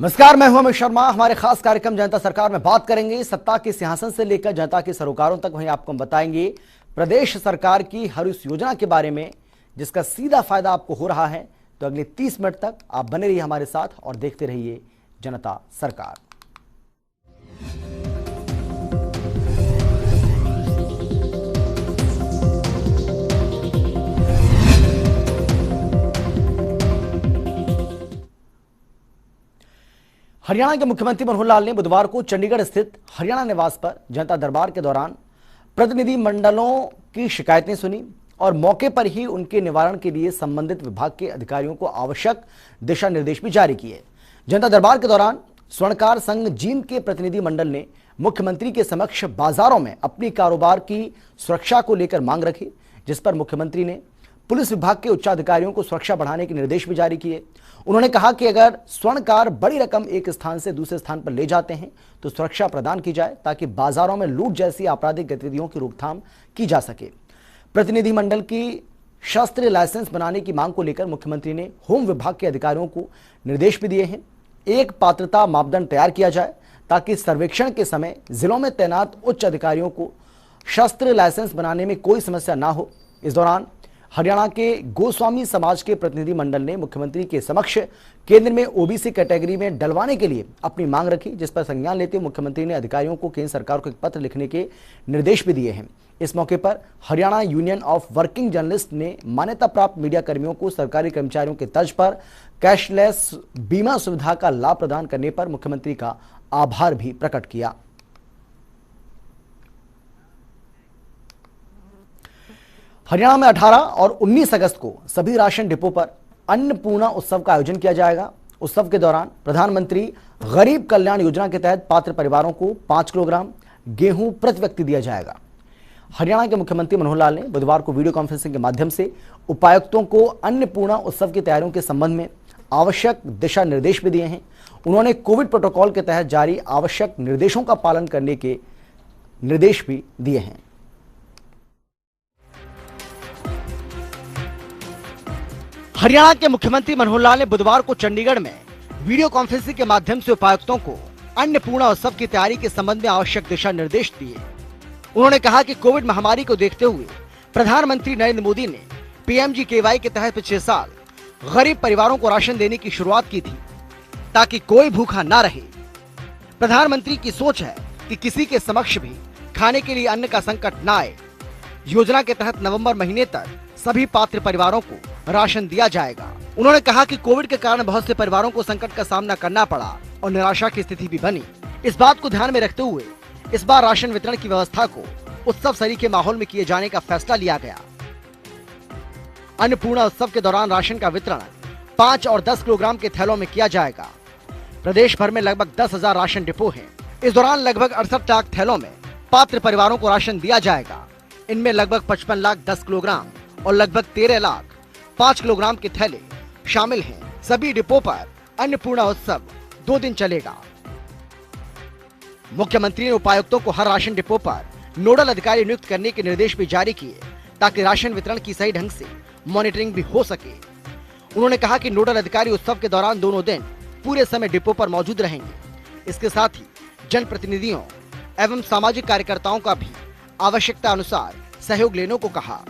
नमस्कार, मैं हूं अमित शर्मा। हमारे खास कार्यक्रम जनता सरकार में बात करेंगे सत्ता के सिंहासन से लेकर जनता के सरोकारों तक। वहीं आपको हम बताएंगे प्रदेश सरकार की हर उस योजना के बारे में जिसका सीधा फायदा आपको हो रहा है। तो अगले 30 मिनट तक आप बने रहिए हमारे साथ और देखते रहिए जनता सरकार। हरियाणा के मुख्यमंत्री मनोहर लाल ने बुधवार को चंडीगढ़ स्थित हरियाणा निवास पर जनता दरबार के दौरान प्रतिनिधि मंडलों की शिकायतें सुनी और मौके पर ही उनके निवारण के लिए संबंधित विभाग के अधिकारियों को आवश्यक दिशा निर्देश भी जारी किए। जनता दरबार के दौरान स्वर्णकार संघ जींद के प्रतिनिधि मंडल ने मुख्यमंत्री के समक्ष बाजारों में अपनी कारोबार की सुरक्षा को लेकर मांग रखी, जिस पर मुख्यमंत्री ने पुलिस विभाग के उच्चाधिकारियों को सुरक्षा बढ़ाने के निर्देश भी जारी किए। उन्होंने कहा कि अगर स्वर्णकार बड़ी रकम एक स्थान से दूसरे स्थान पर ले जाते हैं तो सुरक्षा प्रदान की जाए ताकि बाजारों में लूट जैसी आपराधिक गतिविधियों की रोकथाम की जा सके। प्रतिनिधिमंडल की शस्त्र लाइसेंस बनाने की मांग को लेकर मुख्यमंत्री ने होम विभाग के अधिकारियों को निर्देश भी दिए हैं। एक पात्रता मापदंड तैयार किया जाए ताकि सर्वेक्षण के समय जिलों में तैनात उच्च अधिकारियों को शस्त्र लाइसेंस बनाने में कोई समस्या ना हो। इस दौरान हरियाणा के गोस्वामी समाज के प्रतिनिधि मंडल ने मुख्यमंत्री के समक्ष केंद्र में ओबीसी कैटेगरी में डलवाने के लिए अपनी मांग रखी, जिस पर संज्ञान लेते हुए मुख्यमंत्री ने अधिकारियों को केंद्र सरकार को एक पत्र लिखने के निर्देश भी दिए हैं। इस मौके पर Haryana union of working journalist ने मान्यता प्राप्त मीडिया कर्मियों को सरकारी कर्मचारियों के तर्ज पर कैशलेस बीमा सुविधा का लाभ प्रदान करने पर मुख्यमंत्री का आभार भी प्रकट किया। हरियाणा में 18 और 19 अगस्त को सभी राशन डिपो पर अन्नपूर्णा उत्सव का आयोजन किया जाएगा। उत्सव के दौरान प्रधानमंत्री गरीब कल्याण योजना के तहत पात्र परिवारों को 5 किलोग्राम गेहूं प्रति व्यक्ति दिया जाएगा। हरियाणा के मुख्यमंत्री मनोहर लाल ने बुधवार को वीडियो कॉन्फ्रेंसिंग के माध्यम से उपायुक्तों को अन्नपूर्णा उत्सव की तैयारियों के संबंध में आवश्यक दिशा निर्देश भी दिए हैं। उन्होंने कोविड प्रोटोकॉल के तहत जारी आवश्यक निर्देशों का पालन करने के निर्देश भी दिए हैं। हरियाणा के मुख्यमंत्री मनोहर लाल ने बुधवार को चंडीगढ़ में वीडियो कॉन्फ्रेंसिंग के माध्यम से उपायुक्तों को अन्नपूर्णा उत्सव की तैयारी के संबंध में आवश्यक दिशा निर्देश दिए। उन्होंने कहा कि कोविड महामारी को देखते हुए प्रधानमंत्री नरेंद्र मोदी ने PMGKY के तहत पिछले साल गरीब परिवारों को राशन देने की शुरुआत की थी ताकि कोई भूखा ना रहे। प्रधानमंत्री की सोच है कि किसी के समक्ष भी खाने के लिए अन्न का संकट न आए। योजना के तहत नवंबर महीने तक सभी पात्र परिवारों को राशन दिया जाएगा। उन्होंने कहा कि कोविड के कारण बहुत से परिवारों को संकट का सामना करना पड़ा और निराशा की स्थिति भी बनी। इस बात को ध्यान में रखते हुए इस बार राशन वितरण की व्यवस्था को उत्सव सरी के माहौल में किए जाने का फैसला लिया गया। अन्नपूर्णा उत्सव के दौरान राशन का वितरण 5 और 10 किलोग्राम के थैलों में किया जाएगा। प्रदेश भर में लगभग 10,000 राशन डिपो हैं। इस दौरान लगभग 68 लाख थैलों में पात्र परिवारों को राशन दिया जाएगा। इनमें लगभग 55 लाख 10 किलोग्राम और लगभग 13 लाख 5 किलोग्राम के थैले शामिल हैं। सभी डिपो पर अन्नपूर्णा उत्सव 2 दिन चलेगा। मुख्यमंत्री ने उपायुक्तों को हर राशन डिपो पर नोडल अधिकारी नियुक्त करने के निर्देश भी जारी किए ताकि राशन वितरण की सही ढंग से मॉनिटरिंग भी हो सके। उन्होंने कहा कि नोडल अधिकारी उत्सव के दौरान दोनों दिन पूरे समय डिपो पर मौजूद रहेंगे। इसके साथ ही जनप्रतिनिधियों एवं सामाजिक कार्यकर्ताओं का भी आवश्यकता अनुसार सहयोग लेने को कहा।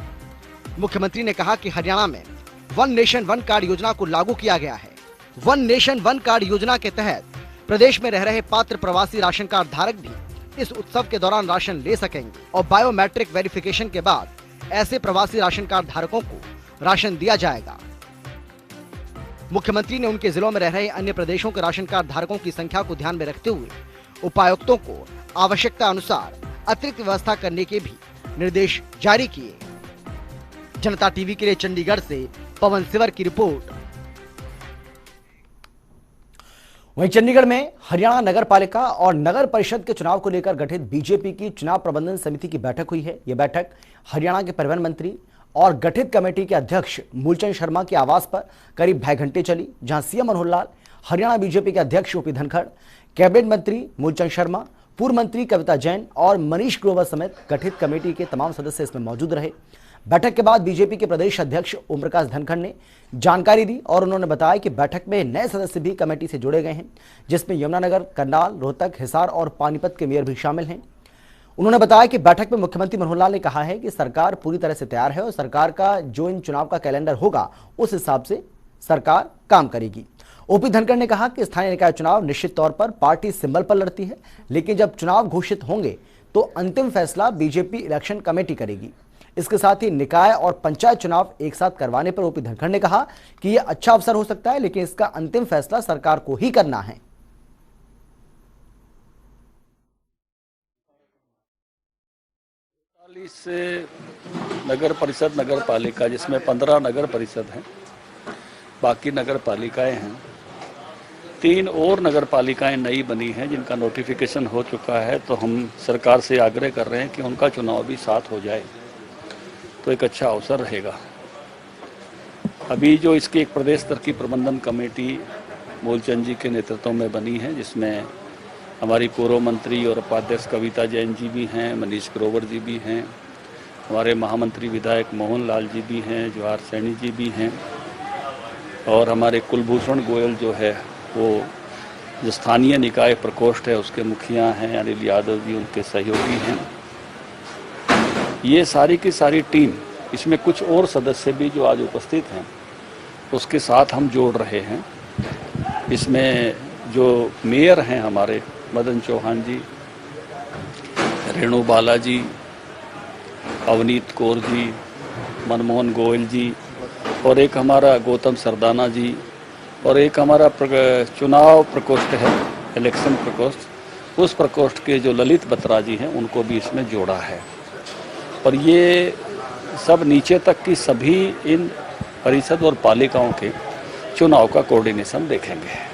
मुख्यमंत्री ने कहा कि हरियाणा में वन नेशन वन कार्ड योजना को लागू किया गया है। वन नेशन वन कार्ड योजना के तहत प्रदेश में रह रहे पात्र प्रवासी राशन कार्ड धारक भी इस उत्सव के दौरान राशन ले सकेंगे और बायोमेट्रिक वेरिफिकेशन के बाद ऐसे प्रवासी राशन कार्ड धारकों को राशन दिया जाएगा। मुख्यमंत्री ने उनके जिलों में रह रहे अन्य प्रदेशों के राशन कार्ड धारकों की संख्या को ध्यान में रखते हुए उपायुक्तों को आवश्यकता अनुसार अतिरिक्त व्यवस्था करने के भी निर्देश जारी किए। जनता टीवी के लिए चंडीगढ़ से पवन सिवर की रिपोर्ट। वहीं चंडीगढ़ में हरियाणा नगर पालिका और नगर परिषद के चुनाव को लेकर गठित बीजेपी की चुनाव प्रबंधन समिति की बैठक हुई है। यह बैठक हरियाणा के परिवहन मंत्री और गठित कमेटी के अध्यक्ष मूलचंद शर्मा के आवास पर करीब 2.5 घंटे चली, जहां सीएम मनोहर लाल, हरियाणा बीजेपी के अध्यक्ष ओपी धनखड़, कैबिनेट मंत्री मूलचंद शर्मा, पूर्व मंत्री कविता जैन और मनीष ग्रोवर समेत गठित कमेटी के तमाम सदस्य इसमें मौजूद रहे। बैठक के बाद बीजेपी के प्रदेश अध्यक्ष ओम प्रकाश धनखड़ ने जानकारी दी और उन्होंने बताया कि बैठक में नए सदस्य भी कमेटी से जुड़े गए हैं, जिसमें यमुनानगर, करनाल, रोहतक, हिसार और पानीपत के मेयर भी शामिल हैं। उन्होंने बताया कि बैठक में मुख्यमंत्री मनोहर लाल ने कहा है कि सरकार पूरी तरह से तैयार है और सरकार का जो इन चुनाव का कैलेंडर होगा उस हिसाब से सरकार काम करेगी। ओपी धनखड़ ने कहा कि स्थानीय निकाय चुनाव निश्चित तौर पर पार्टी सिंबल पर लड़ती है, लेकिन जब चुनाव घोषित होंगे तो अंतिम फैसला बीजेपी इलेक्शन कमेटी करेगी। इसके साथ ही निकाय और पंचायत चुनाव एक साथ करवाने पर ओपी धनखड़ ने कहा कि यह अच्छा अवसर हो सकता है, लेकिन इसका अंतिम फैसला सरकार को ही करना है। से नगर परिषद, नगर पालिका, जिसमें 15 नगर परिषद हैं, बाकी नगर पालिकाएं हैं। 3 और नगर पालिकाएं नई बनी हैं जिनका नोटिफिकेशन हो चुका है, तो हम सरकार से आग्रह कर रहे हैं कि उनका चुनाव भी साथ हो जाए तो एक अच्छा अवसर रहेगा। अभी जो इसकी एक प्रदेश स्तर की प्रबंधन कमेटी मूलचंद जी के नेतृत्व में बनी है, जिसमें हमारी पूर्व मंत्री और उपाध्यक्ष कविता जैन जी भी हैं, मनीष ग्रोवर जी भी हैं, हमारे महामंत्री विधायक मोहन लाल जी भी हैं, जवाहर सैनी जी भी हैं, और हमारे कुलभूषण गोयल जो है वो जो स्थानीय निकाय प्रकोष्ठ है उसके मुखिया हैं, अनिल यादव जी उनके सहयोगी हैं। ये सारी की सारी टीम, इसमें कुछ और सदस्य भी जो आज उपस्थित हैं उसके साथ हम जोड़ रहे हैं। इसमें जो मेयर हैं हमारे मदन चौहान जी, रेणु बाला जी, अवनीत कौर जी, मनमोहन गोयल जी, और एक हमारा गौतम सरदाना जी, और एक हमारा चुनाव प्रकोष्ठ है, इलेक्शन प्रकोष्ठ, उस प्रकोष्ठ के जो ललित बत्रा जी हैं उनको भी इसमें जोड़ा है। और ये सब नीचे तक की सभी इन परिषद और पालिकाओं के चुनाव का कोऑर्डिनेशन देखेंगे।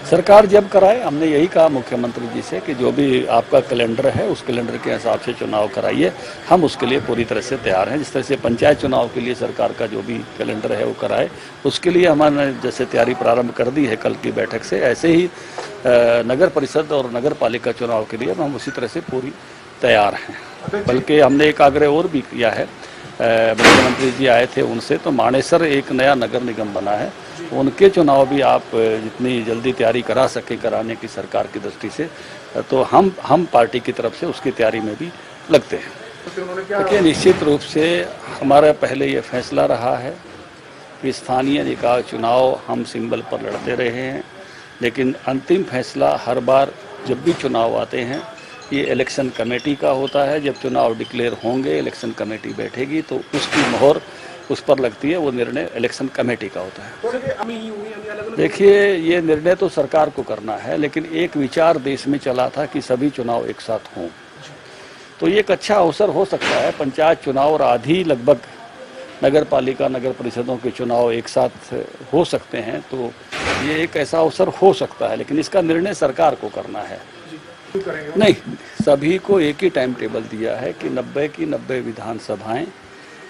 सरकार जब कराए, हमने यही कहा मुख्यमंत्री जी से कि जो भी आपका कैलेंडर है उस कैलेंडर के हिसाब से चुनाव कराइए, हम उसके लिए पूरी तरह से तैयार हैं। जिस तरह से पंचायत चुनाव के लिए सरकार का जो भी कैलेंडर है वो कराए, उसके लिए हमने जैसे तैयारी प्रारंभ कर दी है कल की बैठक से, ऐसे ही नगर परिषद और नगर पालिका चुनाव के लिए हम उसी तरह से पूरी तैयार हैं। बल्कि हमने एक आग्रह और भी किया है, मुख्यमंत्री जी आए थे उनसे, तो मानेसर एक नया नगर निगम बना है, उनके चुनाव भी आप जितनी जल्दी तैयारी करा सके कराने की सरकार की दृष्टि से, तो हम पार्टी की तरफ से उसकी तैयारी में भी लगते हैं। देखिए, निश्चित रूप से हमारा पहले ये फैसला रहा है कि स्थानीय निकाय चुनाव हम सिंबल पर लड़ते रहे हैं, लेकिन अंतिम फैसला हर बार जब भी चुनाव आते हैं ये इलेक्शन कमेटी का होता है। जब चुनाव डिक्लेयर होंगे, इलेक्शन कमेटी बैठेगी तो उसकी मोहर उस पर लगती है, वो निर्णय इलेक्शन कमेटी का होता है। देखिए, ये निर्णय तो सरकार को करना है, लेकिन एक विचार देश में चला था कि सभी चुनाव एक साथ हों, तो ये एक अच्छा अवसर हो सकता है। पंचायत चुनाव और आधी लगभग नगर पालिका, नगर परिषदों के चुनाव एक साथ हो सकते हैं, तो ये एक ऐसा अवसर हो सकता है, लेकिन इसका निर्णय सरकार को करना है। नहीं, सभी को एक ही टाइम टेबल दिया है कि 90 की 90 विधानसभाएं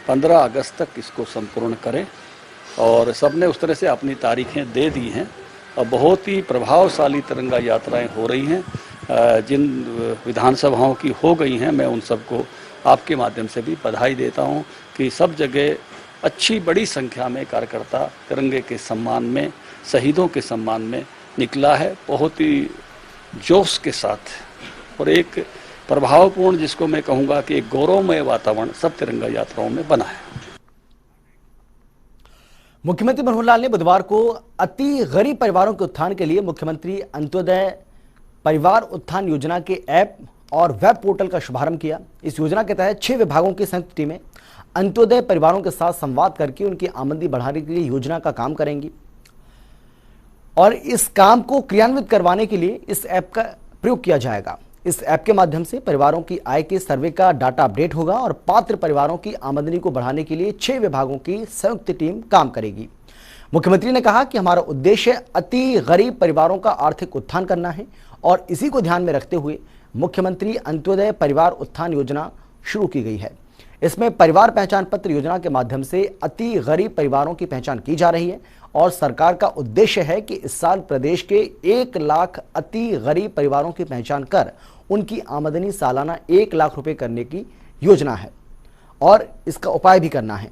15 अगस्त तक इसको संपूर्ण करें, और सबने उस तरह से अपनी तारीखें दे दी हैं और बहुत ही प्रभावशाली तिरंगा यात्राएं हो रही हैं। जिन विधानसभाओं की हो गई हैं, मैं उन सबको आपके माध्यम से भी बधाई देता हूं कि सब जगह अच्छी बड़ी संख्या में कार्यकर्ता तिरंगे के सम्मान में, शहीदों के सम्मान में निकला है, बहुत ही जोश के साथ, और एक प्रभावपूर्ण, जिसको मैं कहूंगा कि एक गौरवमय वातावरण सब तिरंगा यात्राओं में बना है। मुख्यमंत्री मनोहर लाल ने बुधवार को अति गरीब परिवारों के उत्थान के लिए मुख्यमंत्री अंत्योदय परिवार उत्थान योजना के ऐप और वेब पोर्टल का शुभारंभ किया। इस योजना के तहत 6 विभागों की संयुक्त टीमें अंत्योदय परिवारों के साथ संवाद करके उनकी आमदनी बढ़ाने के लिए योजना का काम करेंगी, और इस काम को क्रियान्वित करवाने के लिए इस ऐप का प्रयोग किया जाएगा। इस ऐप के माध्यम से परिवारों की आय के सर्वे का डाटा अपडेट होगा और पात्र परिवारों की आमदनी को बढ़ाने के लिए 6 विभागों की संयुक्त टीम काम करेगी। मुख्यमंत्री ने कहा कि हमारा उद्देश्य अति गरीब परिवारों का आर्थिक उत्थान करना है, और इसी को ध्यान में रखते हुए मुख्यमंत्री अंत्योदय परिवार उत्थान योजना शुरू की गई है। इसमें परिवार पहचान पत्र योजना के माध्यम से अति गरीब परिवारों की पहचान की जा रही है, और सरकार का उद्देश्य है कि इस साल प्रदेश के 1 लाख अति गरीब परिवारों की पहचान कर उनकी आमदनी सालाना 1 लाख रुपए करने की योजना है। और इसका उपाय भी करना है।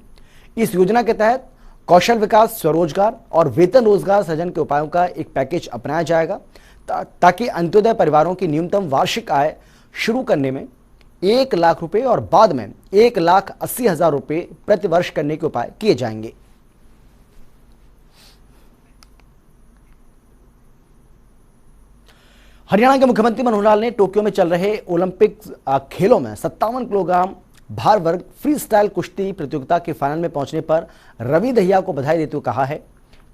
इस योजना के तहत कौशल विकास, स्वरोजगार और वेतन रोजगार सृजन के उपायों का एक पैकेज अपनाया जाएगा ताकि अंत्योदय परिवारों की न्यूनतम वार्षिक आय शुरू करने में 1 लाख रुपए और बाद में 1,80,000 रुपए प्रति वर्ष करने के उपाय किए जाएंगे। हरियाणा के मुख्यमंत्री मनोहर लाल ने टोक्यो में चल रहे ओलंपिक खेलों में 57 किलोग्राम भार वर्ग फ्री स्टाइल कुश्ती प्रतियोगिता के फाइनल में पहुंचने पर रवि दहिया को बधाई देते हुए कहा है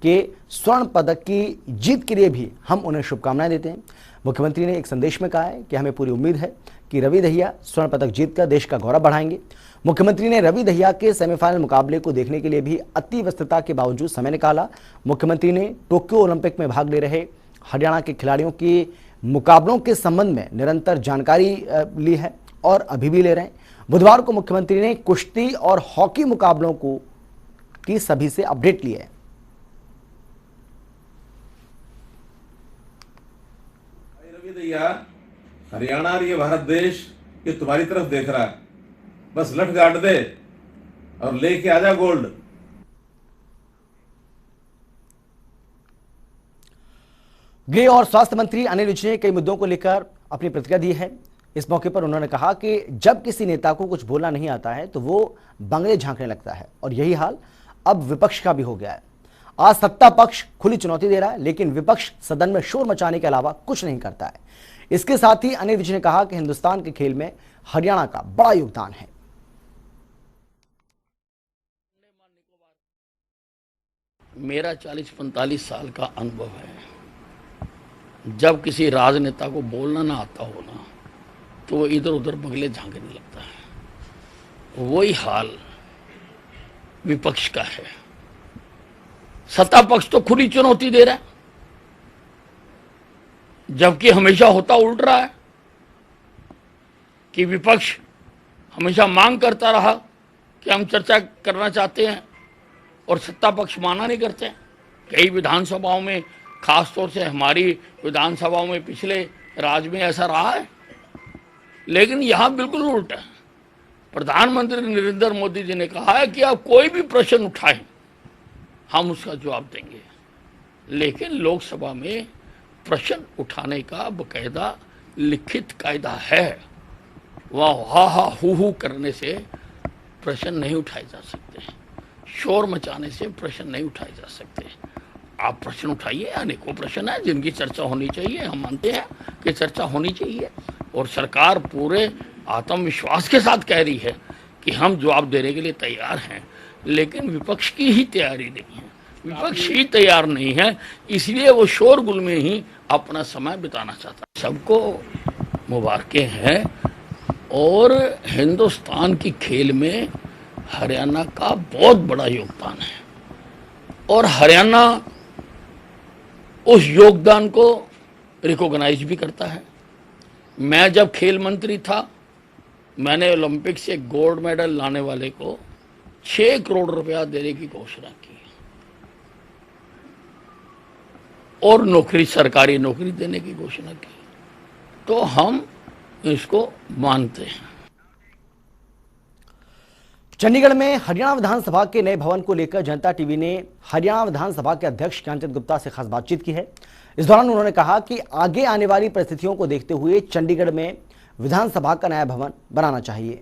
कि स्वर्ण पदक की जीत के लिए भी हम उन्हें शुभकामनाएं देते हैं। मुख्यमंत्री ने एक संदेश में कहा है कि हमें पूरी उम्मीद है कि रवि दहिया स्वर्ण पदक जीतकर देश का गौरव बढ़ाएंगे। मुख्यमंत्री ने रवि दहिया के सेमीफाइनल मुकाबले को देखने के लिए भी अति व्यस्तता के बावजूद समय निकाला। मुख्यमंत्री ने टोक्यो ओलंपिक में भाग ले रहे हरियाणा के खिलाड़ियों के मुकाबलों के संबंध में निरंतर जानकारी ली है और अभी भी ले रहे हैं। बुधवार को मुख्यमंत्री ने कुश्ती और हॉकी मुकाबलों की सभी से अपडेट ली है। रवि दहिया, हरियाणा और ये भारत देश ये तुम्हारी तरफ देख रहा है, बस लठ गाड़ दे और लेके आजा गोल्ड। गृह और स्वास्थ्य मंत्री अनिल विज ने कई मुद्दों को लेकर अपनी प्रतिक्रिया दी है। इस मौके पर उन्होंने कहा कि जब किसी नेता को कुछ बोलना नहीं आता है तो वो बंगले झांकने लगता है और यही हाल अब विपक्ष का भी हो गया है। आज सत्ता पक्ष खुली चुनौती दे रहा है लेकिन विपक्ष सदन में शोर मचाने के अलावा कुछ नहीं करता है। इसके साथ ही अनिल विज ने कहा कि हिंदुस्तान के खेल में हरियाणा का बड़ा योगदान है। मेरा 40-45 साल का अनुभव है। जब किसी राजनेता को बोलना ना आता हो ना तो वो इधर उधर बंगले झांकने लगता है। वही हाल विपक्ष का है। सत्ता पक्ष तो खुली चुनौती दे रहा है जबकि हमेशा होता उल्ट रहा है कि विपक्ष हमेशा मांग करता रहा कि हम चर्चा करना चाहते हैं और सत्ता पक्ष माना नहीं करते। कई विधानसभाओं में, खासतौर से हमारी विधानसभाओं में पिछले राज में ऐसा रहा है, लेकिन यहां बिल्कुल उल्ट है। प्रधानमंत्री नरेंद्र मोदी जी ने कहा है कि आप कोई भी प्रश्न उठाएं हम उसका जवाब देंगे, लेकिन लोकसभा में प्रश्न उठाने का बकायदा लिखित कायदा है। वह हा हा हू करने से प्रश्न नहीं उठाए जा सकते, शोर मचाने से प्रश्न नहीं उठाए जा सकते। आप प्रश्न उठाइए, अनेकों प्रश्न है जिनकी चर्चा होनी चाहिए। हम मानते हैं कि चर्चा होनी चाहिए और सरकार पूरे आत्मविश्वास के साथ कह रही है कि हम जवाब देने के लिए तैयार हैं, लेकिन विपक्ष की ही तैयारी नहीं है। विपक्ष ही तैयार नहीं है, इसलिए वो शोरगुल में ही अपना समय बिताना चाहता है। सबको मुबारकें हैं और हिंदुस्तान की खेल में हरियाणा का बहुत बड़ा योगदान है और हरियाणा उस योगदान को रिकॉग्नाइज भी करता है। मैं जब खेल मंत्री था, मैंने ओलंपिक से गोल्ड मेडल लाने वाले को 6 करोड़ रुपया देने की घोषणा की और नौकरी, सरकारी नौकरी देने की घोषणा की, तो हम इसको मानते हैं। चंडीगढ़ में हरियाणा विधानसभा के नए भवन को लेकर जनता टीवी ने हरियाणा विधानसभा के अध्यक्ष ज्ञानचंद गुप्ता से खास बातचीत की है। इस दौरान उन्होंने कहा कि आगे आने वाली परिस्थितियों को देखते हुए चंडीगढ़ में विधानसभा का नया भवन बनाना चाहिए।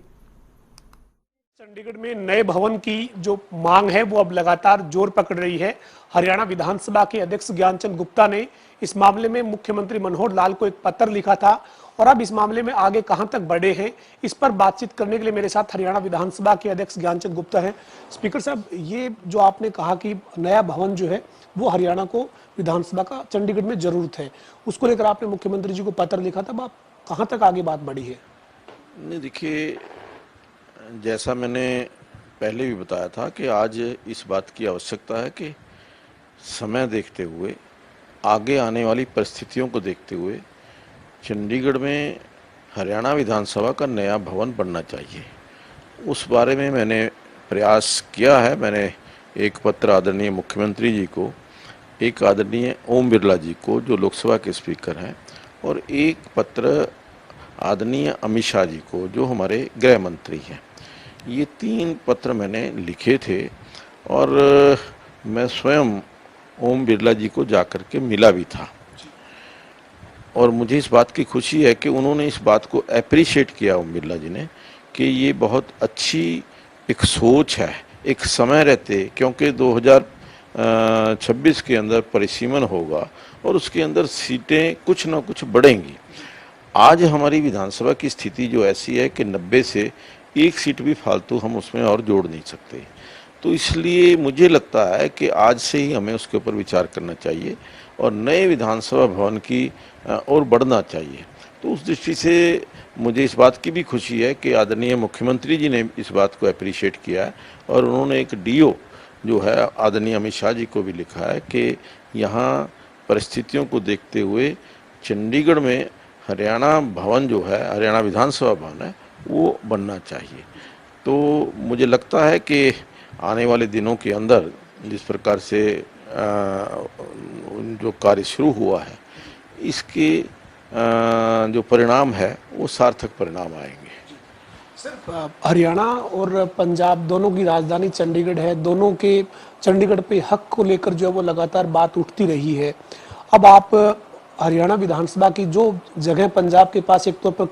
चंडीगढ़ में नए भवन की जो मांग है वो अब लगातार जोर पकड़ रही है। हरियाणा विधानसभा के अध्यक्ष ज्ञानचंद गुप्ता ने इस मामले में मुख्यमंत्री मनोहर लाल को एक पत्र लिखा था और अब इस मामले में आगे कहां तक बढ़े हैं, इस पर बातचीत करने के लिए मेरे साथ हरियाणा विधानसभा के अध्यक्ष ज्ञानचंद गुप्ता हैं। स्पीकर साहब, ये जो आपने कहा कि नया भवन जो है वो हरियाणा को विधानसभा का चंडीगढ़ में जरूरत है, उसको लेकर आपने मुख्यमंत्री जी को पत्र लिखा था, आप कहां तक आगे बात बढ़ी है? नहीं, देखिए, जैसा मैंने पहले भी बताया था कि आज इस बात की आवश्यकता है कि समय देखते हुए, आगे आने वाली परिस्थितियों को देखते हुए चंडीगढ़ में हरियाणा विधानसभा का नया भवन बनना चाहिए। उस बारे में मैंने प्रयास किया है। मैंने एक पत्र आदरणीय मुख्यमंत्री जी को, एक आदरणीय ओम बिरला जी को जो लोकसभा के स्पीकर हैं, और एक पत्र आदरणीय अमित शाह जी को जो हमारे गृह मंत्री हैं, ये 3 पत्र मैंने लिखे थे और मैं स्वयं ओम बिरला जी को जाकर के मिला भी था और मुझे इस बात की खुशी है कि उन्होंने इस बात को एप्रिशिएट किया ओम बिरला जी ने कि ये बहुत अच्छी एक सोच है। एक समय रहते, क्योंकि 2026 के अंदर परिसीमन होगा और उसके अंदर सीटें कुछ ना कुछ बढ़ेंगी। आज हमारी विधानसभा की स्थिति जो ऐसी है कि 90 से 1 सीट भी फालतू हम उसमें और जोड़ नहीं सकते, तो इसलिए मुझे लगता है कि आज से ही हमें उसके ऊपर विचार करना चाहिए और नए विधानसभा भवन की ओर बढ़ना चाहिए। तो उस दृष्टि से मुझे इस बात की भी खुशी है कि आदरणीय मुख्यमंत्री जी ने इस बात को अप्रिशिएट किया है और उन्होंने एक डीओ जो है आदरणीय अमित शाह जी को भी लिखा है कि यहाँ परिस्थितियों को देखते हुए चंडीगढ़ में हरियाणा भवन जो है, हरियाणा विधानसभा भवन है, वो बनना चाहिए। तो मुझे लगता है कि आने वाले दिनों के अंदर जिस प्रकार से जो कार्य शुरू हुआ है, इसके जो परिणाम है वो सार्थक परिणाम आएंगे। सिर्फ हरियाणा और पंजाब दोनों की राजधानी चंडीगढ़ है, दोनों के चंडीगढ़ पे हक को लेकर जो है वो लगातार बात उठती रही है। अब आप हरियाणा विधानसभा की जो जगह पंजाब के पास एक तौर पर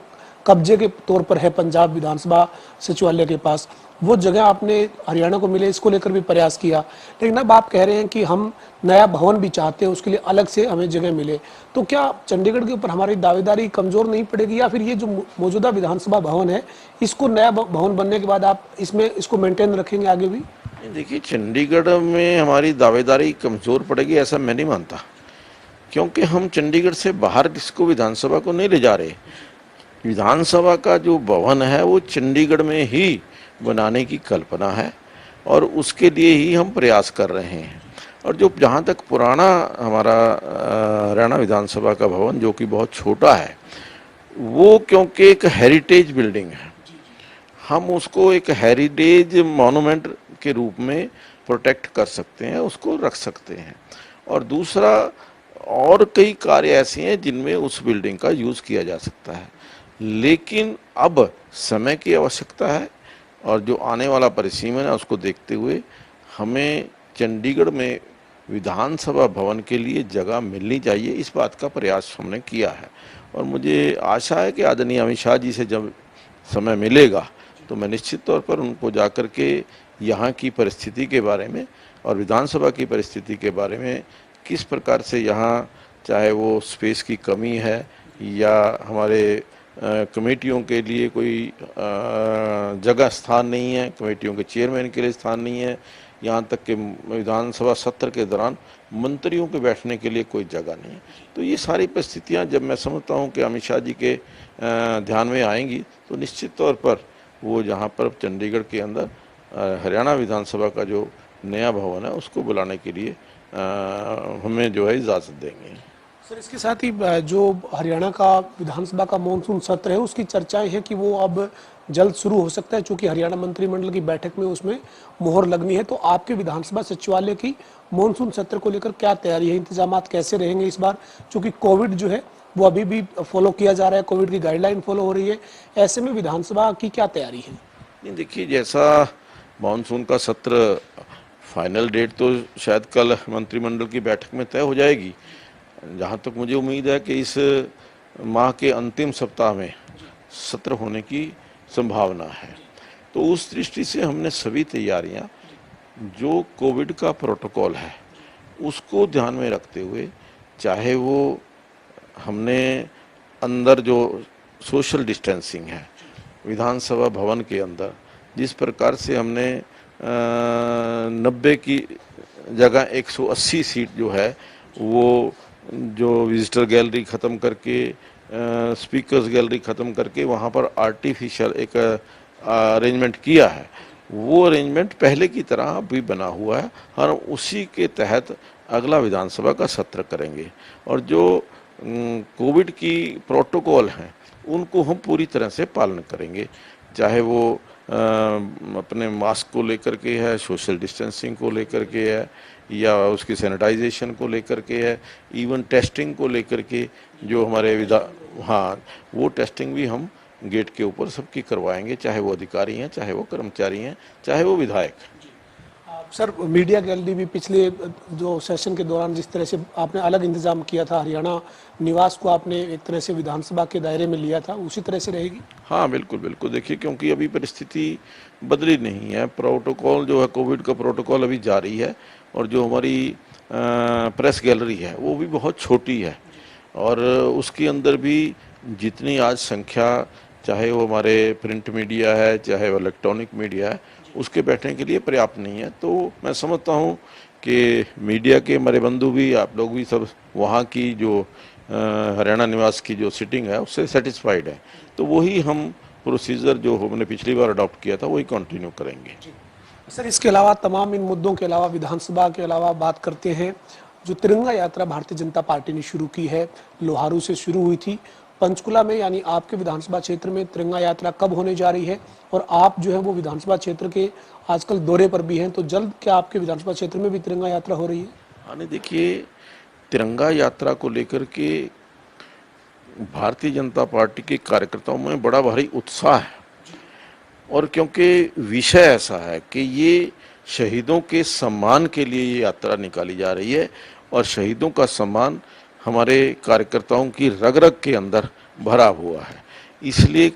कब्जे के तौर पर है, पंजाब विधानसभा सचिवालय के पास, वो जगह आपने हरियाणा को मिले, इसको लेकर भी प्रयास किया, लेकिन अब आप कह रहे हैं कि हम नया भवन भी चाहते हैं, उसके लिए अलग से हमें जगह मिले। तो क्या चंडीगढ़ के ऊपर हमारी दावेदारी कमजोर नहीं पड़ेगी, या फिर ये जो मौजूदा विधानसभा भवन है इसको नया भवन बनने के बाद आप इसको मेंटेन रखेंगे आगे भी? देखिए, चंडीगढ़ में हमारी दावेदारी कमजोर पड़ेगी ऐसा मैं नहीं मानता, क्योंकि हम चंडीगढ़ से बाहर इसको विधानसभा को नहीं ले जा रहे। विधानसभा का जो भवन है वो चंडीगढ़ में ही बनाने की कल्पना है और उसके लिए ही हम प्रयास कर रहे हैं। और जो जहाँ तक पुराना हमारा हरियाणा विधानसभा का भवन जो कि बहुत छोटा है, वो क्योंकि एक हेरिटेज बिल्डिंग है, हम उसको एक हेरिटेज मॉन्यूमेंट के रूप में प्रोटेक्ट कर सकते हैं, उसको रख सकते हैं। और दूसरा, और कई कार्य ऐसे हैं जिनमें उस बिल्डिंग का यूज़ किया जा सकता है, लेकिन अब समय की आवश्यकता है और जो आने वाला परिसीमन है उसको देखते हुए हमें चंडीगढ़ में विधानसभा भवन के लिए जगह मिलनी चाहिए। इस बात का प्रयास हमने किया है और मुझे आशा है कि आदरणीय अमित शाह जी से जब समय मिलेगा तो मैं निश्चित तौर पर उनको जाकर के यहाँ की परिस्थिति के बारे में और विधानसभा की परिस्थिति के बारे में, किस प्रकार से यहाँ चाहे वो स्पेस की कमी है या हमारे कमेटियों के लिए कोई जगह स्थान नहीं है, कमेटियों के चेयरमैन के लिए स्थान नहीं है, यहाँ तक कि विधानसभा सत्र के दौरान मंत्रियों के बैठने के लिए कोई जगह नहीं है। तो ये सारी परिस्थितियाँ जब मैं समझता हूँ कि अमित शाह जी के ध्यान में आएंगी तो निश्चित तौर पर वो जहाँ पर चंडीगढ़ के अंदर हरियाणा विधानसभा का जो नया भवन है उसको बुलाने के लिए हमें जो है इजाज़त देंगे। सर, इसके साथ ही जो हरियाणा का विधानसभा का मॉनसून सत्र है उसकी चर्चाएं हैं कि वो अब जल्द शुरू हो सकता है, चूंकि हरियाणा मंत्रिमंडल की बैठक में उसमें मोहर लगनी है। तो आपके विधानसभा सचिवालय की मॉनसून सत्र को लेकर क्या तैयारी है, इंतजाम कैसे रहेंगे इस बार, चूंकि कोविड जो है वो अभी भी फॉलो किया जा रहा है, कोविड की गाइडलाइन फॉलो हो रही है, ऐसे में विधानसभा की क्या तैयारी है? नहीं, देखिए, जैसा मानसून का सत्र फाइनल डेट तो शायद कल मंत्रिमंडल की बैठक में तय हो जाएगी। जहाँ तक मुझे उम्मीद है कि इस माह के अंतिम सप्ताह में सत्र होने की संभावना है। तो उस दृष्टि से हमने सभी तैयारियां जो कोविड का प्रोटोकॉल है उसको ध्यान में रखते हुए, चाहे वो हमने अंदर जो सोशल डिस्टेंसिंग है विधानसभा भवन के अंदर, जिस प्रकार से हमने 90 की जगह 180 सीट जो है वो जो विजिटर गैलरी ख़त्म करके स्पीकर्स गैलरी ख़त्म करके वहाँ पर आर्टिफिशियल एक अरेंजमेंट किया है, वो अरेंजमेंट पहले की तरह भी बना हुआ है। हम उसी के तहत अगला विधानसभा का सत्र करेंगे और जो कोविड की प्रोटोकॉल हैं उनको हम पूरी तरह से पालन करेंगे, चाहे वो अपने मास्क को लेकर के है, सोशल डिस्टेंसिंग को लेकर के है, या उसकी सैनिटाइजेशन को लेकर के है, इवन टेस्टिंग को लेकर के जो हमारे वो टेस्टिंग भी हम गेट के ऊपर सबकी करवाएंगे, चाहे वो अधिकारी हैं, चाहे वो कर्मचारी हैं, चाहे वो विधायक। सर, मीडिया गैलरी भी पिछले जो सेशन के दौरान जिस तरह से आपने अलग इंतजाम किया था, हरियाणा निवास को आपने एक तरह से विधानसभा के दायरे में लिया था, उसी तरह से रहेगी? हाँ, बिल्कुल बिल्कुल। देखिए, क्योंकि अभी परिस्थिति बदली नहीं है, प्रोटोकॉल जो है कोविड का प्रोटोकॉल अभी जारी है, और जो हमारी प्रेस गैलरी है वो भी बहुत छोटी है, और उसके अंदर भी जितनी आज संख्या, चाहे वो हमारे प्रिंट मीडिया है, चाहे वो इलेक्ट्रॉनिक मीडिया है, उसके बैठने के लिए पर्याप्त नहीं है। तो मैं समझता हूँ कि मीडिया के हमारे बंधु भी, आप लोग भी सब वहाँ की जो हरियाणा निवास की जो सिटिंग है उससे सेटिस्फाइड है, तो वही हम प्रोसीजर जो हमने पिछली बार अडॉप्ट किया था वही कंटिन्यू करेंगे। सर, इसके अलावा तमाम इन मुद्दों के अलावा विधानसभा के अलावा बात करते हैं जो तिरंगा यात्रा भारतीय जनता पार्टी ने शुरू की है, लोहारू से शुरू हुई थी, पंचकुला में यानी आपके विधानसभा क्षेत्र में तिरंगा यात्रा कब होने जा रही है? और आप जो है वो विधानसभा क्षेत्र के आजकल दौरे पर भी हैं, तो जल्द क्या आपके विधानसभा क्षेत्र में भी तिरंगा यात्रा हो रही है? हाँ, नहीं, देखिए, तिरंगा यात्रा को लेकर के भारतीय जनता पार्टी के कार्यकर्ताओं में बड़ा भारी उत्साह है, और क्योंकि विषय ऐसा है कि ये शहीदों के सम्मान के लिए ये यात्रा निकाली जा रही है, और शहीदों का सम्मान हमारे कार्यकर्ताओं की रग रग के अंदर भरा हुआ है। इसलिए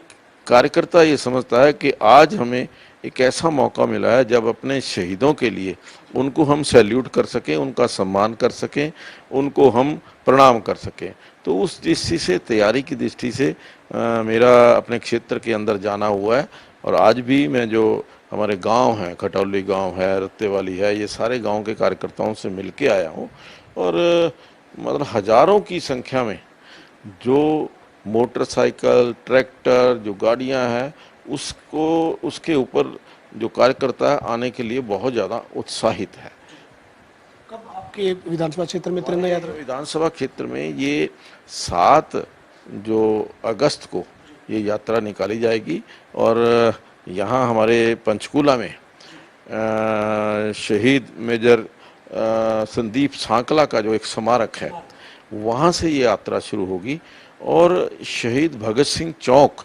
कार्यकर्ता ये समझता है कि आज हमें एक ऐसा मौका मिला है जब अपने शहीदों के लिए उनको हम सैल्यूट कर सकें, उनका सम्मान कर सकें, उनको हम प्रणाम कर सकें। तो उस दृष्टि से, तैयारी की दृष्टि से मेरा अपने क्षेत्र के अंदर जाना हुआ है, और आज भी मैं जो हमारे गांव हैं, खटौली गांव है, रत्तेवाली है, ये सारे गांव के कार्यकर्ताओं से मिल के आया हूँ, और मतलब हजारों की संख्या में जो मोटरसाइकिल, ट्रैक्टर, जो गाड़ियां हैं, उसके ऊपर जो कार्यकर्ता आने के लिए बहुत ज़्यादा उत्साहित है। कब आपके विधानसभा क्षेत्र में तिरंगा यात्रा? विधानसभा क्षेत्र में ये 7 अगस्त को ये यात्रा निकाली जाएगी, और यहाँ हमारे पंचकूला में शहीद मेजर संदीप सांकला का जो एक स्मारक है, वहाँ से ये यात्रा शुरू होगी, और शहीद भगत सिंह चौक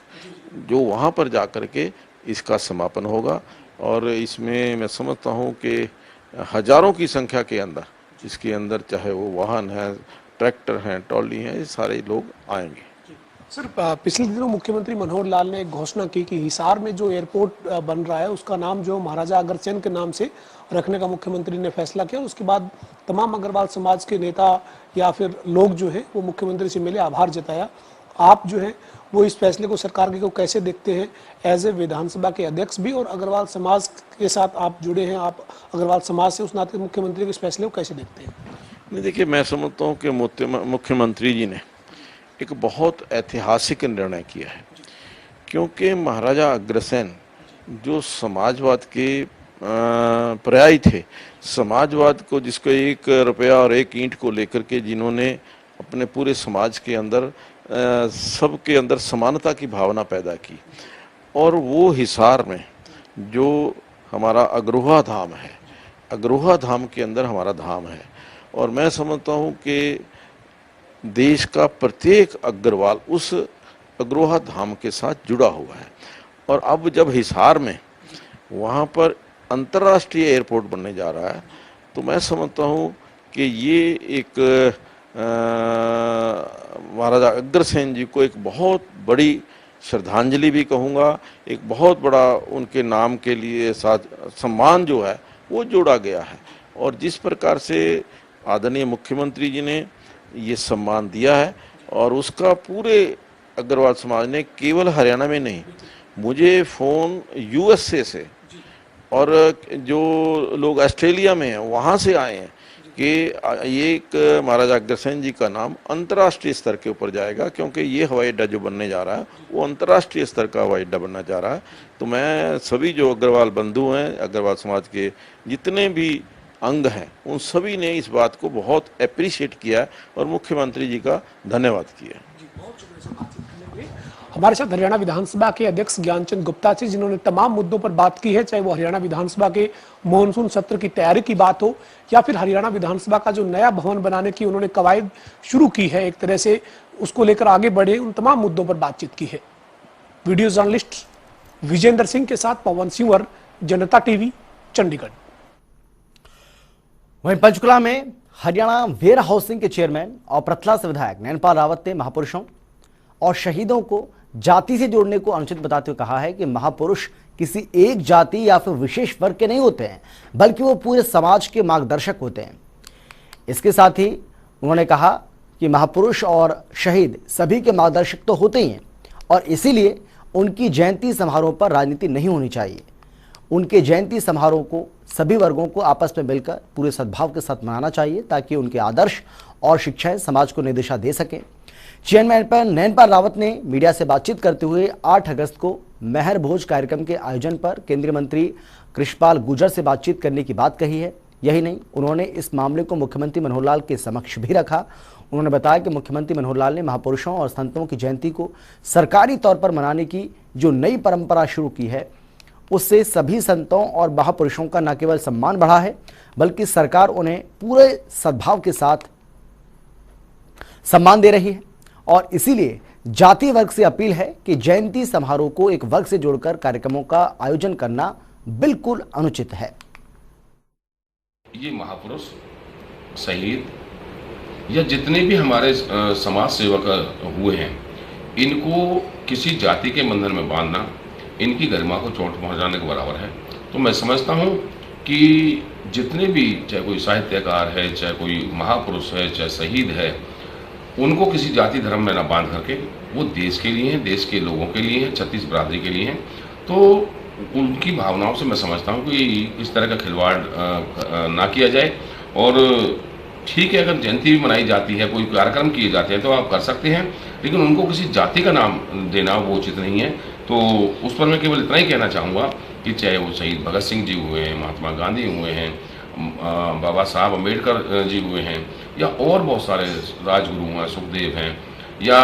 जो वहाँ पर जाकर के इसका समापन होगा। और इसमें मैं समझता हूँ कि हजारों की संख्या के अंदर, इसके अंदर चाहे वो वाहन है, ट्रैक्टर हैं, ट्रॉली हैं, ये सारे लोग आएंगे। सर, पिछले दिनों मुख्यमंत्री मनोहर लाल ने एक घोषणा की कि हिसार में जो एयरपोर्ट बन रहा है उसका नाम जो महाराजा अग्रसेन के नाम से रखने का मुख्यमंत्री ने फैसला किया। उसके बाद तमाम अग्रवाल समाज के नेता या फिर लोग जो है वो मुख्यमंत्री से मिले, आभार जताया। आप जो है वो इस फैसले को सरकार के को कैसे देखते हैं एज ए विधानसभा के अध्यक्ष भी, और अग्रवाल समाज के साथ आप जुड़े हैं, आप अग्रवाल समाज से, उस नाते मुख्यमंत्री के इस फैसले को कैसे देखते हैं? नहीं, देखिए, मैं समझता हूँ कि मुख्यमंत्री जी ने एक बहुत ऐतिहासिक निर्णय किया है, क्योंकि महाराजा अग्रसेन जो समाजवाद के पर्याय थे, समाजवाद को, जिसको 1 रुपया और 1 ईंट को लेकर के जिन्होंने अपने पूरे समाज के अंदर, सबके अंदर समानता की भावना पैदा की, और वो हिसार में जो हमारा अग्रोहा धाम है, अग्रोहा धाम के अंदर हमारा धाम है, और मैं समझता हूँ कि देश का प्रत्येक अग्रवाल उस अग्रोहा धाम के साथ जुड़ा हुआ है। और अब जब हिसार में वहाँ पर अंतर्राष्ट्रीय एयरपोर्ट बनने जा रहा है, तो मैं समझता हूँ कि ये एक महाराजा अग्रसेन जी को एक बहुत बड़ी श्रद्धांजलि भी कहूँगा, एक बहुत बड़ा उनके नाम के लिए साथ सम्मान जो है वो जोड़ा गया है। और जिस प्रकार से आदरणीय मुख्यमंत्री जी ने ये सम्मान दिया है, और उसका पूरे अग्रवाल समाज ने, केवल हरियाणा में नहीं, मुझे फ़ोन यूएसए से और जो लोग ऑस्ट्रेलिया में हैं वहाँ से आए हैं कि ये एक महाराजा अग्रसेन जी का नाम अंतर्राष्ट्रीय स्तर के ऊपर जाएगा, क्योंकि ये हवाई अड्डा जो बनने जा रहा है वो अंतर्राष्ट्रीय स्तर का हवाई अड्डा बनना जा रहा है। तो मैं सभी जो अग्रवाल बंधु हैं, अग्रवाल समाज के जितने भी अंग हैं, उन सभी ने इस बात को बहुत अप्रिशिएट किया और मुख्यमंत्री जी का धन्यवाद किया। हमारे साथ हरियाणा विधानसभा के अध्यक्ष ज्ञानचंद गुप्ता जी, जिन्होंने तमाम मुद्दों पर बात की है, चाहे वो हरियाणा विधानसभा के मॉनसून सत्र की तैयारी की बात हो या फिर हरियाणा विधानसभा का जो नया भवन बनाने की उन्होंने कवायद शुरू की है, एक तरह से उसको लेकर आगे बढ़े, उन तमाम मुद्दों पर बातचीत की है। वीडियो जर्नलिस्ट विजेंद्र सिंह के साथ पवन सिंह, जनता टीवी, चंडीगढ़। वहीं पंचकुला में हरियाणा वेयर हाउसिंग के चेयरमैन और प्रथला से विधायक नैनपाल रावत ने महापुरुषों और शहीदों को जाति से जोड़ने को अनुचित बताते हुए कहा है कि महापुरुष किसी एक जाति या फिर विशेष वर्ग के नहीं होते हैं, बल्कि वो पूरे समाज के मार्गदर्शक होते हैं। इसके साथ ही उन्होंने कहा कि महापुरुष और शहीद सभी के मार्गदर्शक तो होते ही हैं और इसीलिए उनकी जयंती समारोह पर राजनीति नहीं होनी चाहिए। उनके जयंती समारोह को सभी वर्गों को आपस में मिलकर पूरे सद्भाव के साथ मनाना चाहिए ताकि उनके आदर्श और शिक्षाएं समाज को नई दिशा दे सकें। चेयरमैन नैनपाल रावत ने मीडिया से बातचीत करते हुए 8 अगस्त को मेहर भोज कार्यक्रम के आयोजन पर केंद्रीय मंत्री कृष्णपाल गुर्जर से बातचीत करने की बात कही है। यही नहीं, उन्होंने इस मामले को मुख्यमंत्री मनोहर लाल के समक्ष भी रखा। उन्होंने बताया कि मुख्यमंत्री मनोहर लाल ने महापुरुषों और संतों की जयंती को सरकारी तौर पर मनाने की जो नई परंपरा शुरू की है, उससे सभी संतों और महापुरुषों का न केवल सम्मान बढ़ा है, बल्कि सरकार उन्हें पूरे सद्भाव के साथ सम्मान दे रही है। और इसीलिए जाति वर्ग से अपील है कि जयंती समारोह को एक वर्ग से जोड़कर कार्यक्रमों का आयोजन करना बिल्कुल अनुचित है। ये महापुरुष, शहीद या जितने भी हमारे समाज सेवक हुए हैं, इनको किसी जाति के बंधन में बांधना इनकी गरिमा को चोट पहुंचाने के बराबर है। तो मैं समझता हूं कि जितने भी, चाहे कोई साहित्यकार है, चाहे कोई महापुरुष है, चाहे शहीद है, उनको किसी जाति धर्म में न बांध करके वो देश के लिए हैं, देश के लोगों के लिए हैं, छत्तीस बिरादरी के लिए हैं। तो उनकी भावनाओं से मैं समझता हूँ कि इस तरह का खिलवाड़ ना किया जाए। और ठीक है, अगर जयंती भी मनाई जाती है, कोई कार्यक्रम किए जाते हैं तो आप कर सकते हैं, लेकिन उनको किसी जाति का नाम देना वो उचित नहीं है। तो उस पर मैं केवल इतना ही कहना चाहूँगा कि चाहे वो शहीद भगत सिंह जी हुए हैं, महात्मा गांधी हुए हैं, बाबा साहब अम्बेडकर जी हुए हैं, या और बहुत सारे राजगुरु हैं, सुखदेव हैं, या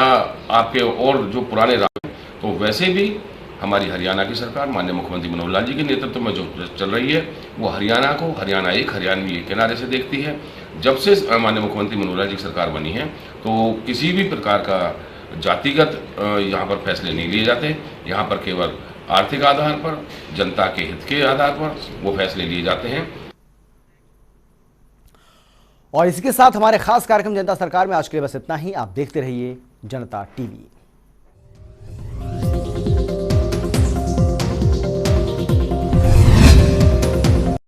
आपके और जो पुराने राज, तो वैसे भी हमारी हरियाणा की सरकार माननीय मुख्यमंत्री मनोहर लाल जी के नेतृत्व में जो चल रही है, वो हरियाणा को हरियाणा एक हरियाणवी एक किनारे से देखती है। जब से माननीय मुख्यमंत्री मनोहर लाल जी की सरकार बनी है, तो किसी भी प्रकार का जातिगत यहाँ पर फैसले नहीं लिए जाते। यहाँ पर केवल आर्थिक आधार पर, जनता के हित के आधार पर वो फैसले लिए जाते हैं। और इसके साथ हमारे खास कार्यक्रम जनता सरकार में आज के लिए बस इतना ही। आप देखते रहिए जनता टीवी।